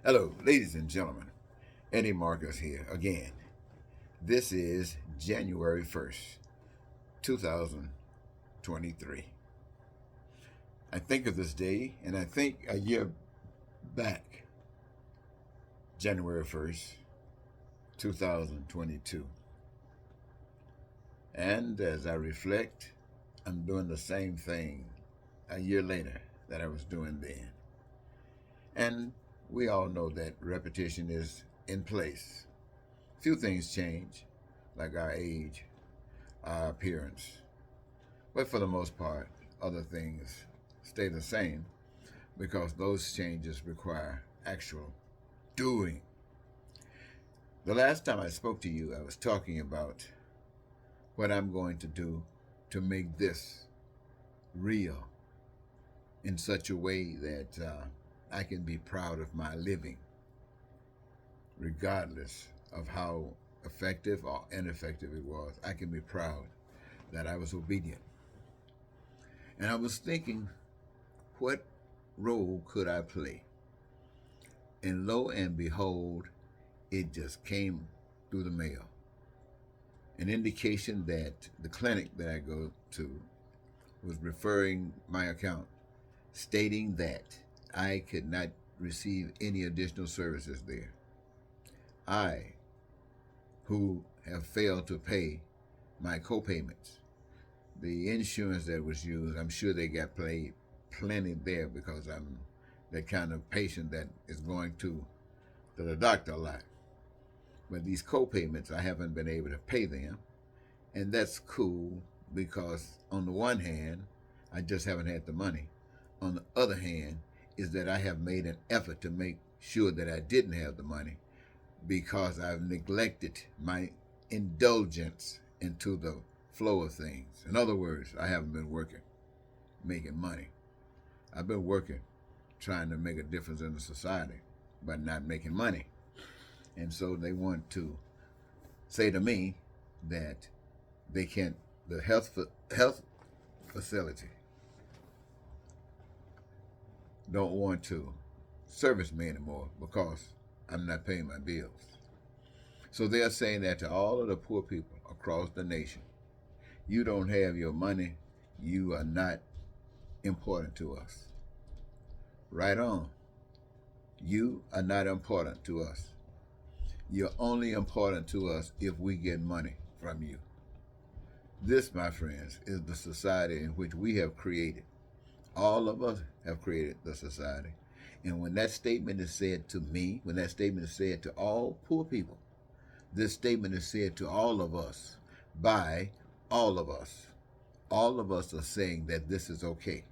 Hello, ladies and gentlemen. Eddie Marcus here again. This is January 1st, 2023. I think of this day, and I think a year back, January 1st, 2022. And as I reflect, I'm doing the same thing a year later that I was doing then. And we all know that repetition is in place. Few things change, like our age, our appearance, but for the most part, other things stay the same because those changes require actual doing. The last time I spoke to you, I was talking about what I'm going to do to make this real in such a way that I can be proud of my living, regardless of how effective or ineffective it was. I can be proud that I was obedient. And I was thinking, what role could I play? And lo and behold, it just came through the mail. An indication that the clinic that I go to was referring my account, stating that I could not receive any additional services there. I, who have failed to pay my co-payments, the insurance that was used, I'm sure they got paid plenty there because I'm that kind of patient that is going to the doctor a lot. But these co-payments, I haven't been able to pay them, and that's cool because on the one hand, I just haven't had the money. On the other hand, is that I have made an effort to make sure that I didn't have the money because I've neglected my indulgence into the flow of things. In other words, I haven't been working, making money. I've been working, trying to make a difference in the society, but not making money. And so they want to say to me that they can't, the health facility don't want to service me anymore because I'm not paying my bills. So they're saying that to all of the poor people across the nation. You don't have your money, you are not important to us. Right on. You are not important to us. You're only important to us if we get money from you. This, my friends, is the society in which we have created. All of us have created the society. And when that statement is said to me, when that statement is said to all poor people, this statement is said to all of us by all of us. All of us are saying that this is okay.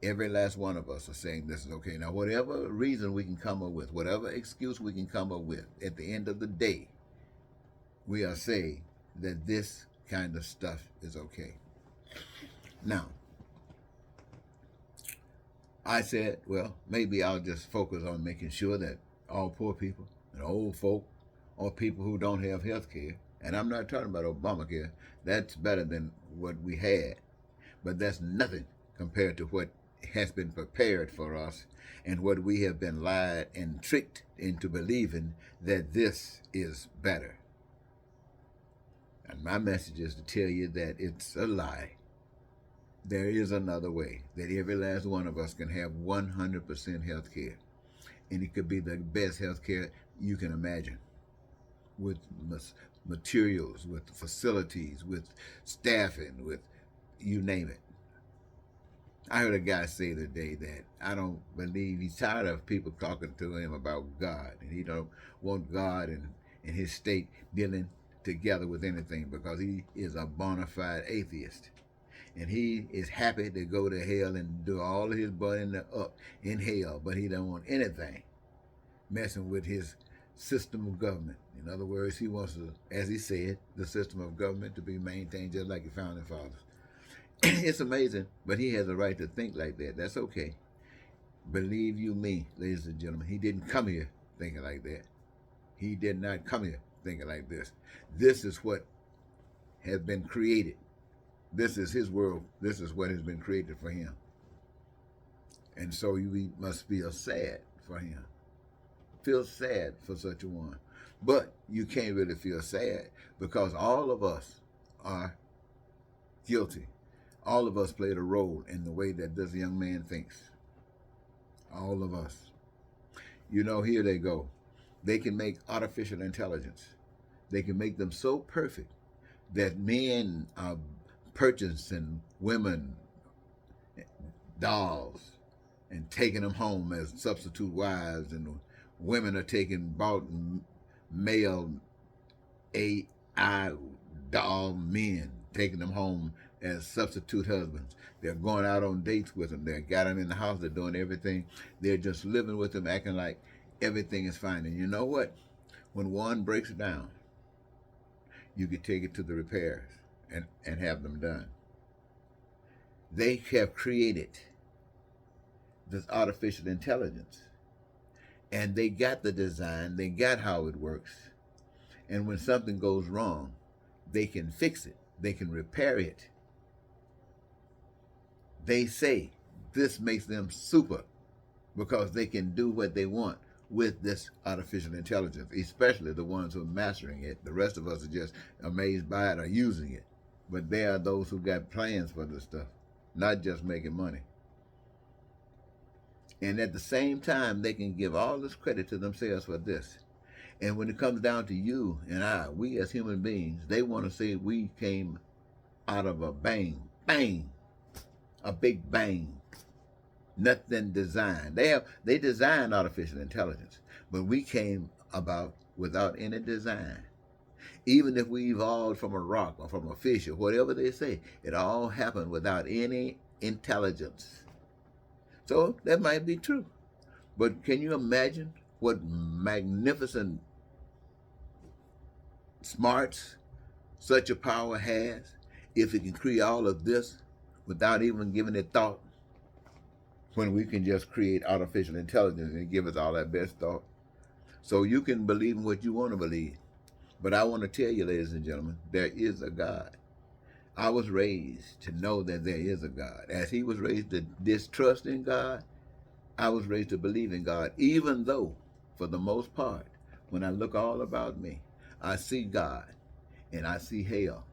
Every last one of us are saying this is okay. Now, whatever reason we can come up with, whatever excuse we can come up with, at the end of the day, we are saying that this kind of stuff is okay. Now, I said, well, maybe I'll just focus on making sure that all poor people and old folk or people who don't have health care, and I'm not talking about Obamacare, that's better than what we had, but that's nothing compared to what has been prepared for us and what we have been lied and tricked into believing that this is better. And my message is to tell you that it's a lie. There is another way, that every last one of us can have 100% health care. And it could be the best health care you can imagine, with materials, with facilities, with staffing, with you name it. I heard a guy say today that I don't believe he's tired of people talking to him about God, and he don't want God and his state dealing together with anything because he is a bona fide atheist. And he is happy to go to hell and do all of his burning up in hell, but he don't want anything messing with his system of government. In other words, he wants to, as he said, the system of government to be maintained just like the founding fathers. It's amazing, but he has a right to think like that. That's okay. Believe you me, ladies and gentlemen, he didn't come here thinking like that. He did not come here thinking like this. This is what has been created. This is his world. This is what has been created for him. And so we must feel sad for him. feel sad for such a one. But you can't really feel sad because all of us are guilty. All of us played a role in the way that this young man thinks. All of us. You know, here they go. They can make artificial intelligence. They can make them so perfect that men are purchasing women dolls and taking them home as substitute wives, and women are bought male AI doll men, taking them home as substitute husbands. They're going out on dates with them. They've got them in the house. They're doing everything. They're just living with them, acting like everything is fine. And you know what? When one breaks down, you could take it to the repairs and have them done. They have created this artificial intelligence, and they got the design, they got how it works, and when something goes wrong, they can fix it, they can repair it. They say this makes them super because they can do what they want with this artificial intelligence, especially the ones who are mastering it. The rest of us are just amazed by it or using it. But there are those who got plans for this stuff, not just making money. And at the same time, they can give all this credit to themselves for this. And when it comes down to you and I, we as human beings, they want to say we came out of a bang, a big bang. Nothing designed. They designed artificial intelligence, but we came about without any design. Even if we evolved from a rock or from a fish or whatever they say, it all happened without any intelligence. So that might be true. But can you imagine what magnificent smarts such a power has if it can create all of this without even giving it thought? When we can just create artificial intelligence and give us all that best thought. So you can believe in what you want to believe. But I want to tell you, ladies and gentlemen, there is a God. I was raised to know that there is a God. As he was raised to distrust in God, I was raised to believe in God, even though, for the most part, when I look all about me, I see God and I see hell.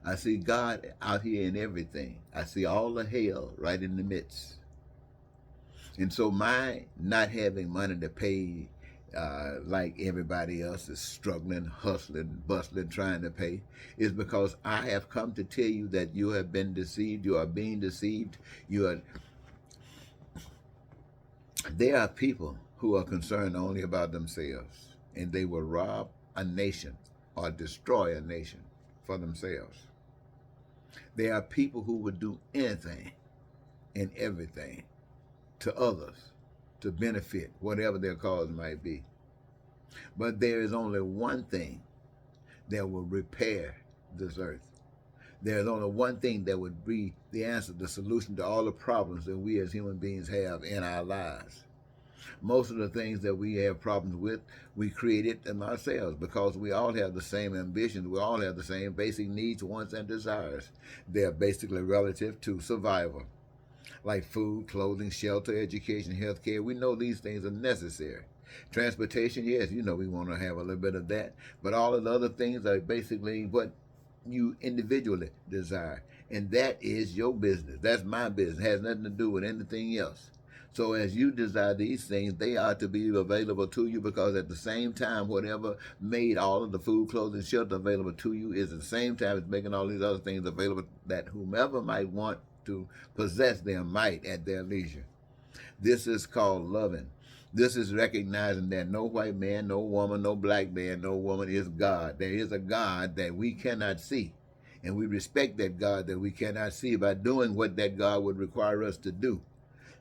I see God out here in everything. I see all the hell right in the midst. And so my not having money to pay like everybody else is struggling, hustling, bustling, trying to pay, is because I have come to tell you that you have been deceived. You are being deceived. There are people who are concerned only about themselves, and they will rob a nation or destroy a nation for themselves. There are people who would do anything and everything to others to benefit whatever their cause might be. But there is only one thing that will repair this earth. There is only one thing that would be the answer, the solution to all the problems that we as human beings have in our lives. Most of the things that we have problems with, we created them ourselves because we all have the same ambitions. We all have the same basic needs, wants, and desires. They're basically relative to survival, like food, clothing, shelter, education, health care. We know these things are necessary. Transportation, yes, you know we want to have a little bit of that. But all of the other things are basically what you individually desire. And that is your business. That's my business. It has nothing to do with anything else. So as you desire these things, they are to be available to you, because at the same time, whatever made all of the food, clothing, shelter available to you is at the same time it's making all these other things available that whomever might want to possess them might at their leisure. This is called loving. This is recognizing that no white man, no woman, no black man, no woman is God. There is a God that we cannot see. And we respect that God that we cannot see by doing what that God would require us to do.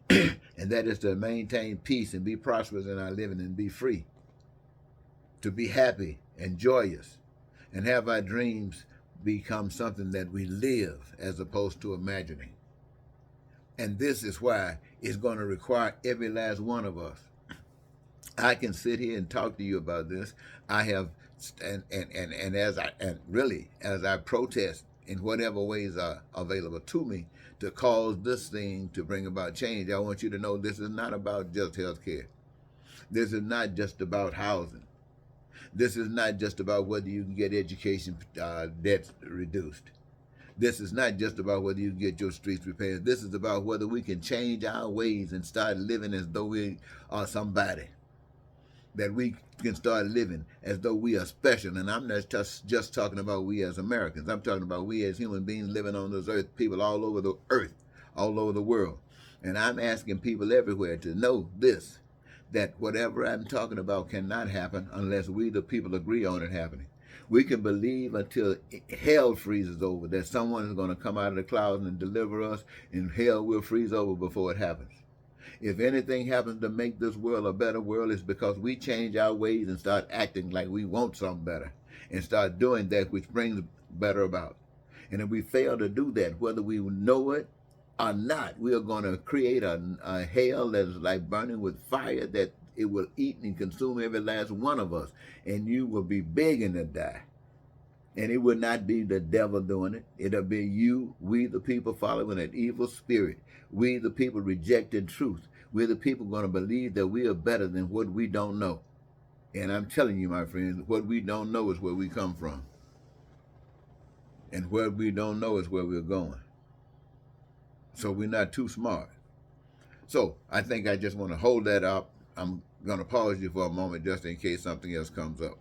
And that is to maintain peace and be prosperous in our living and be free. To be happy and joyous and have our dreams become something that we live as opposed to imagining. And this is why it's going to require every last one of us. I can sit here and talk to you about this. I have, and as I protest in whatever ways are available to me to cause this thing to bring about change, I want you to know this is not about just health care. This is not just about housing. This is not just about whether you can get education debts reduced. This is not just about whether you can get your streets repaired. This is about whether we can change our ways and start living as though we are somebody. That we can start living as though we are special. And I'm not just talking about we as Americans. I'm talking about we as human beings living on this earth, people all over the earth, all over the world. And I'm asking people everywhere to know this, that whatever I'm talking about cannot happen unless we, the people, agree on it happening. We can believe until hell freezes over that someone is going to come out of the clouds and deliver us, and hell will freeze over before it happens. If anything happens to make this world a better world, it's because we change our ways and start acting like we want something better and start doing that which brings better about. And if we fail to do that, whether we know it or not, we are going to create a hell that is like burning with fire, that it will eat and consume every last one of us. And you will be begging to die. And it will not be the devil doing it. It'll be you, we the people following an evil spirit. We the people rejecting truth. We're the people going to believe that we are better than what we don't know. And I'm telling you, my friends, what we don't know is where we come from. And what we don't know is where we're going. So we're not too smart. So I think I just want to hold that up. I'm going to pause you for a moment just in case something else comes up.